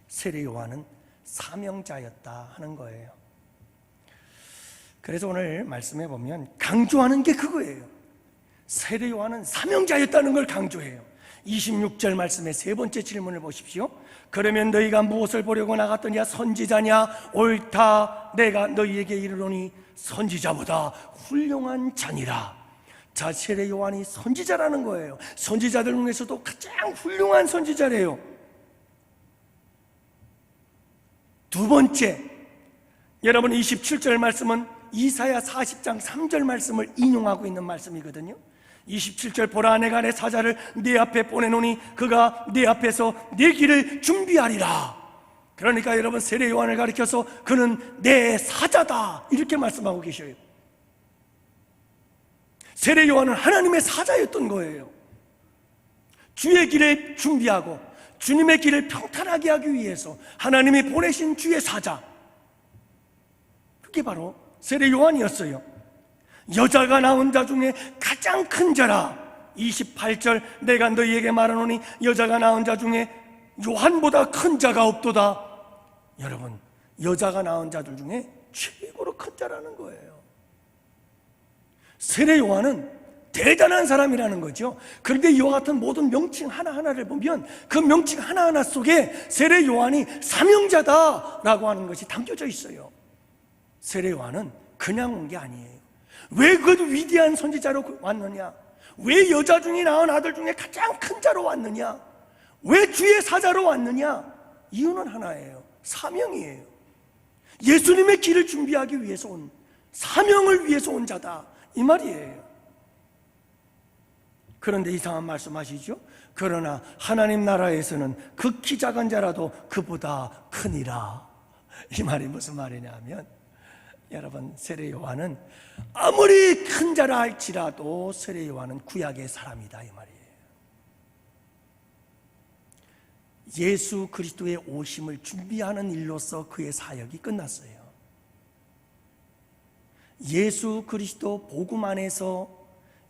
세례 요한은 사명자였다 하는 거예요. 그래서 오늘 말씀해 보면 강조하는 게 그거예요. 세례 요한은 사명자였다는 걸 강조해요. 26절 말씀의 세 번째 질문을 보십시오. 그러면 너희가 무엇을 보려고 나갔더냐? 선지자냐? 옳다. 내가 너희에게 이르노니 선지자보다 훌륭한 자니라. 자, 세례 요한이 선지자라는 거예요. 선지자들 중에서도 가장 훌륭한 선지자래요. 두 번째, 여러분 27절 말씀은 이사야 40장 3절 말씀을 인용하고 있는 말씀이거든요. 27절, 보라 내가 내 사자를 네 앞에 보내노니 그가 네 앞에서 네 길을 준비하리라. 그러니까 여러분, 세례 요한을 가리켜서 그는 내 사자다 이렇게 말씀하고 계셔요. 세례 요한은 하나님의 사자였던 거예요. 주의 길을 준비하고 주님의 길을 평탄하게 하기 위해서 하나님이 보내신 주의 사자, 그게 바로 세례 요한이었어요. 여자가 낳은 자 중에 가장 큰 자라. 28절, 내가 너희에게 말하노니 여자가 낳은 자 중에 요한보다 큰 자가 없도다. 여러분, 여자가 낳은 자들 중에 최고로 큰 자라는 거예요. 세례 요한은 대단한 사람이라는 거죠. 그런데 이와 같은 모든 명칭 하나하나를 보면 그 명칭 하나하나 속에 세례 요한이 사명자다라고 하는 것이 담겨져 있어요. 세례 요한은 그냥 온 게 아니에요. 왜 그 위대한 선지자로 왔느냐? 왜 여자 중에 낳은 아들 중에 가장 큰 자로 왔느냐? 왜 주의 사자로 왔느냐? 이유는 하나예요. 사명이에요. 예수님의 길을 준비하기 위해서 온, 사명을 위해서 온 자다, 이 말이에요. 그런데 이상한 말씀하시죠? 그러나 하나님 나라에서는 극히 작은 자라도 그보다 크니라. 이 말이 무슨 말이냐 하면, 여러분, 세례 요한은 아무리 큰 자라 할지라도 세례 요한은 구약의 사람이다, 이 말이에요. 예수 그리스도의 오심을 준비하는 일로서 그의 사역이 끝났어요. 예수 그리스도 복음 안에서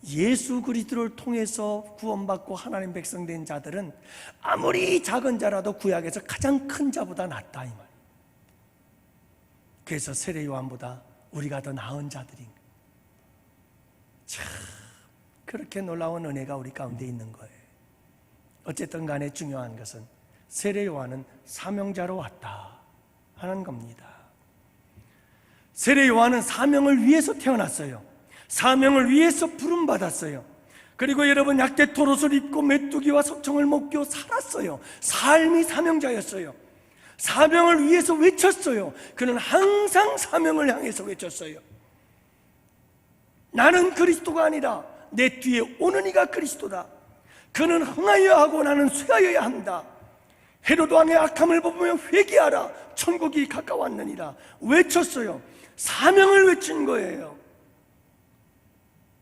예수 그리스도를 통해서 구원받고 하나님 백성 된 자들은 아무리 작은 자라도 구약에서 가장 큰 자보다 낫다, 이 말이에요. 그래서 세례 요한보다 우리가 더 나은 자들인, 참 그렇게 놀라운 은혜가 우리 가운데 있는 거예요. 어쨌든 간에 중요한 것은 세례 요한은 사명자로 왔다 하는 겁니다. 세례 요한은 사명을 위해서 태어났어요. 사명을 위해서 부름받았어요. 그리고 여러분, 약대 토롯을 입고 메뚜기와 석청을 먹고 살았어요. 삶이 사명자였어요. 사명을 위해서 외쳤어요. 그는 항상 사명을 향해서 외쳤어요. 나는 그리스도가 아니라 내 뒤에 오는 이가 그리스도다. 그는 흥하여야 하고 나는 쇠하여야 한다. 헤롯 왕의 악함을 보며 회개하라. 천국이 가까웠느니라. 외쳤어요. 사명을 외친 거예요.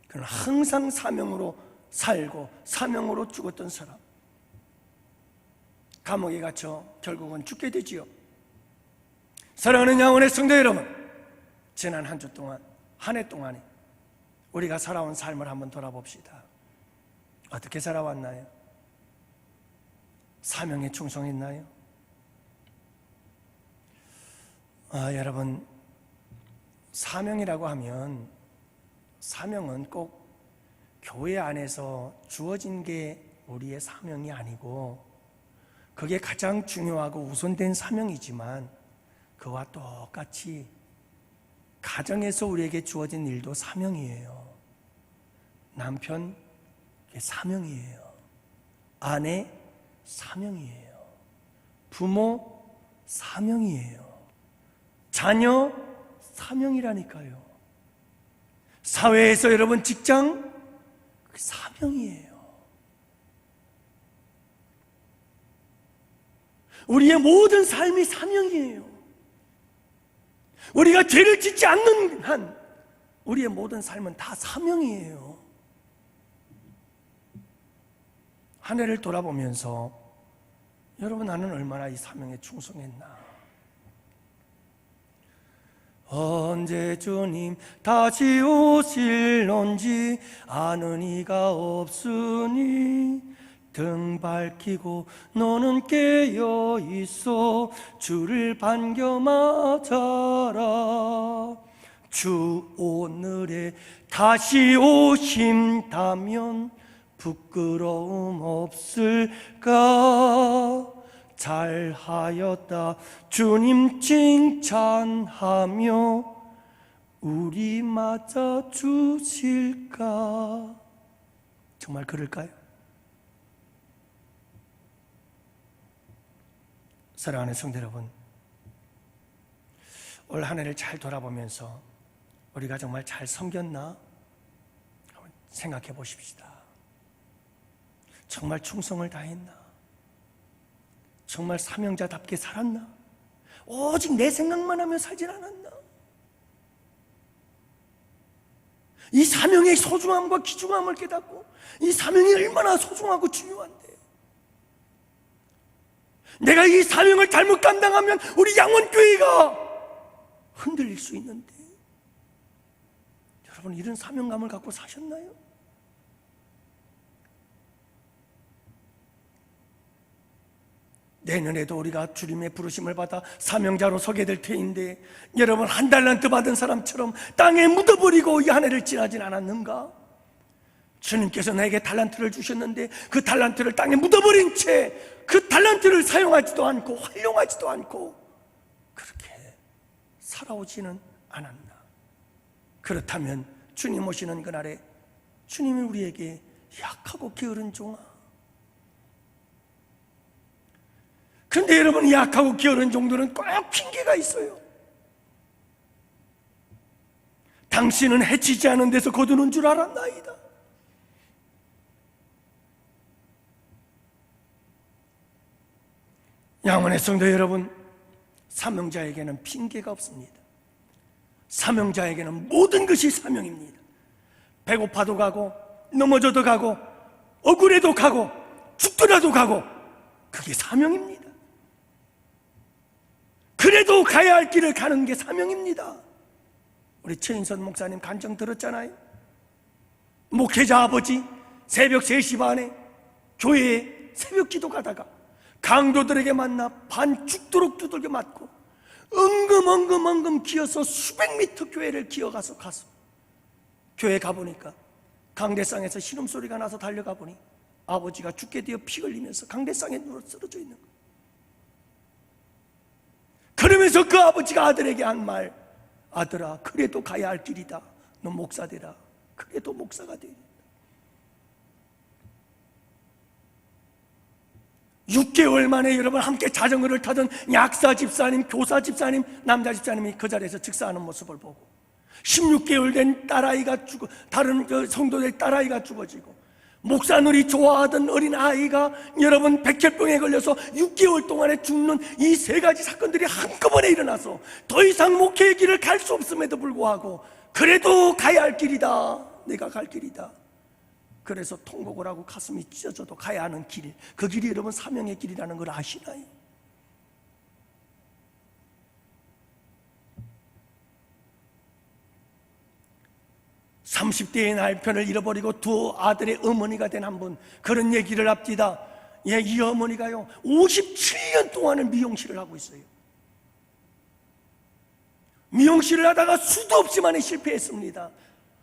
그는 항상 사명으로 살고 사명으로 죽었던 사람. 감옥에 갇혀 결국은 죽게 되지요. 사랑하는 양원의 성도 여러분, 지난 한 주 동안, 한 해 동안에 우리가 살아온 삶을 한번 돌아봅시다. 어떻게 살아왔나요? 사명에 충성했나요? 여러분, 사명이라고 하면 사명은 꼭 교회 안에서 주어진 게 우리의 사명이 아니고, 그게 가장 중요하고 우선된 사명이지만 그와 똑같이 가정에서 우리에게 주어진 일도 사명이에요. 남편, 사명이에요. 아내, 사명이에요. 부모, 사명이에요. 자녀, 사명이라니까요. 사회에서 여러분, 직장, 사명이에요. 우리의 모든 삶이 사명이에요. 우리가 죄를 짓지 않는 한 우리의 모든 삶은 다 사명이에요. 한 해를 돌아보면서 여러분, 나는 얼마나 이 사명에 충성했나? 언제 주님 다시 오실런지 아는 이가 없으니 등 밝히고 너는 깨어 있어 주를 반겨 맞아라. 주 오늘에 다시 오신다면 부끄러움 없을까? 잘하였다 주님 칭찬하며 우리 맞아 주실까? 정말 그럴까요? 사랑하는 성도 여러분, 올 한 해를 잘 돌아보면서 우리가 정말 잘 섬겼나? 한번 생각해 보십시다. 정말 충성을 다했나? 정말 사명자답게 살았나? 오직 내 생각만 하며 살진 않았나? 이 사명의 소중함과 귀중함을 깨닫고 이 사명이 얼마나 소중하고 중요한데, 내가 이 사명을 잘못 감당하면 우리 양원교회가 흔들릴 수 있는데, 여러분, 이런 사명감을 갖고 사셨나요? 내년에도 우리가 주님의 부르심을 받아 사명자로 서게 될 테인데, 여러분 한 달란트 받은 사람처럼 땅에 묻어버리고 이 한 해를 지나진 않았는가? 주님께서 나에게 달란트를 주셨는데 그 달란트를 땅에 묻어버린 채 그 달란트를 사용하지도 않고 활용하지도 않고 그렇게 살아오지는 않았나? 그렇다면 주님 오시는 그날에 주님이 우리에게 약하고 게으른 종아, 그런데 여러분, 약하고 게으른 종들은 꼭 핑계가 있어요. 당신은 해치지 않은 데서 거두는 줄 알았나이다. 양원의 성도 여러분, 사명자에게는 핑계가 없습니다. 사명자에게는 모든 것이 사명입니다. 배고파도 가고, 넘어져도 가고, 억울해도 가고, 죽더라도 가고, 그게 사명입니다. 그래도 가야 할 길을 가는 게 사명입니다. 우리 최인선 목사님 간증 들었잖아요. 목회자 아버지 새벽 3시 반에 교회에 새벽 기도 가다가 강도들에게 만나 반 죽도록 두들겨 맞고 엉금엉금 기어서 수백 미터 교회를 기어가서 교회 가보니까 강대상에서 신음소리가 나서 달려가 보니 아버지가 죽게 되어 피 흘리면서 강대상에 누워 쓰러져 있는 거예요. 그러면서 그 아버지가 아들에게 한 말, 아들아, 그래도 가야 할 길이다. 너 목사 되라. 그래도 목사가 되라. 6개월 만에 여러분 함께 자전거를 타던 약사 집사님, 교사 집사님, 남자 집사님이 그 자리에서 즉사하는 모습을 보고 16개월 된 딸아이가 다른 성도들 딸아이가 죽어지고 목사들이 좋아하던 어린아이가 여러분 백혈병에 걸려서 6개월 동안에 죽는 이 3가지 사건들이 한꺼번에 일어나서 더 이상 목회의 길을 갈 수 없음에도 불구하고 그래도 가야 할 길이다, 내가 갈 길이다. 그래서 통곡을 하고 가슴이 찢어져도 가야 하는 길, 그 길이 여러분 사명의 길이라는 걸 아시나요? (30대의) 남편을 잃어버리고 2 아들의 어머니가 된 한 분, 그런 얘기를 합디다. 이 어머니가요 57년 동안은 미용실을 하고 있어요. 미용실을 하다가 수도 없이 많이 실패했습니다.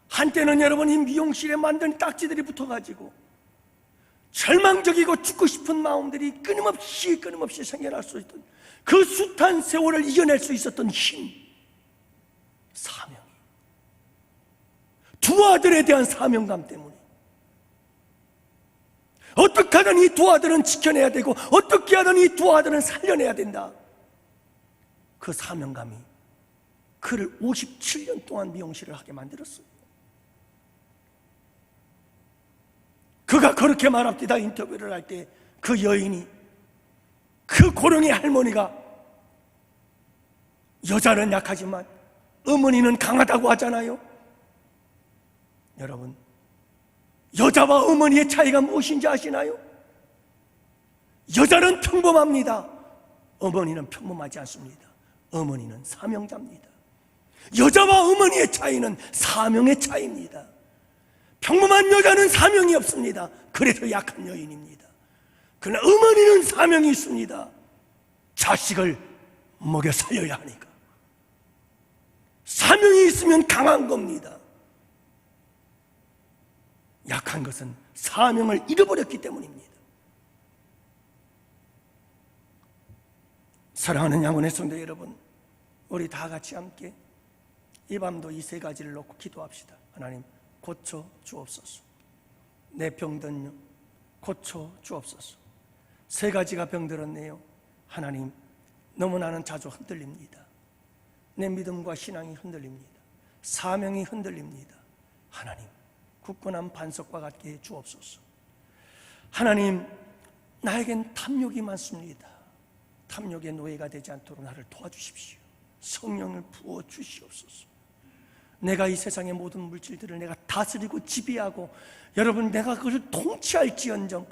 한때는 여러분 이 미용실에 만든 딱지들이 붙어가지고 절망적이고 죽고 싶은 마음들이 끊임없이 생겨날 수 있던 그 숱한 세월을 이겨낼 수 있었던 힘, 사명이 2 아들에 대한 사명감 때문에 어떻게 하든 이 2 아들은 지켜내야 되고 어떻게 하든 이 2 아들은 살려내야 된다. 그 사명감이 그를 57년 동안 미용실을 하게 만들었어요. 그가 그렇게 말합니다. 인터뷰를 할 때 그 여인이, 그 고령의 할머니가 여자는 약하지만 어머니는 강하다고 하잖아요. 여러분, 여자와 어머니의 차이가 무엇인지 아시나요? 여자는 평범합니다. 어머니는 평범하지 않습니다. 어머니는 사명자입니다. 여자와 어머니의 차이는 사명의 차이입니다. 평범한 여자는 사명이 없습니다. 그래서 약한 여인입니다. 그러나 어머니는 사명이 있습니다. 자식을 먹여 살려야 하니까. 사명이 있으면 강한 겁니다. 약한 것은 사명을 잃어버렸기 때문입니다. 사랑하는 양원의 성도 여러분, 우리 다 같이 함께 이 밤도 이 3가지를 놓고 기도합시다. 하나님, 고쳐 주옵소서. 내 병든요, 고쳐 주옵소서. 3가지가 병들었네요. 하나님, 너무 나는 자주 흔들립니다. 내 믿음과 신앙이 흔들립니다. 사명이 흔들립니다. 하나님, 굳건한 반석과 같게 해 주옵소서. 하나님, 나에겐 탐욕이 많습니다. 탐욕의 노예가 되지 않도록 나를 도와주십시오. 성령을 부어 주시옵소서. 내가 이 세상의 모든 물질들을 내가 다스리고 지배하고 여러분 내가 그것을 통치할지언정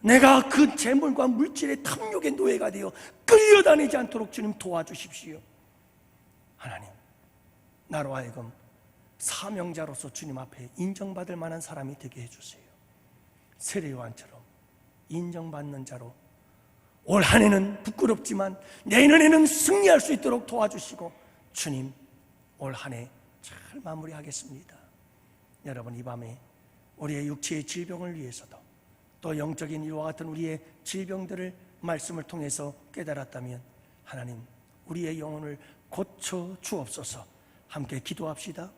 내가 그 재물과 물질의 탐욕의 노예가 되어 끌려다니지 않도록 주님 도와주십시오. 하나님, 나로 하여금 사명자로서 주님 앞에 인정받을 만한 사람이 되게 해주세요. 세례요한처럼 인정받는 자로 올 한 해는 부끄럽지만 내년에는 승리할 수 있도록 도와주시고, 주님, 올 한 해 잘 마무리하겠습니다. 여러분, 이 밤에 우리의 육체의 질병을 위해서도, 또 영적인 이와 같은 우리의 질병들을 말씀을 통해서 깨달았다면 하나님, 우리의 영혼을 고쳐 주옵소서. 함께 기도합시다.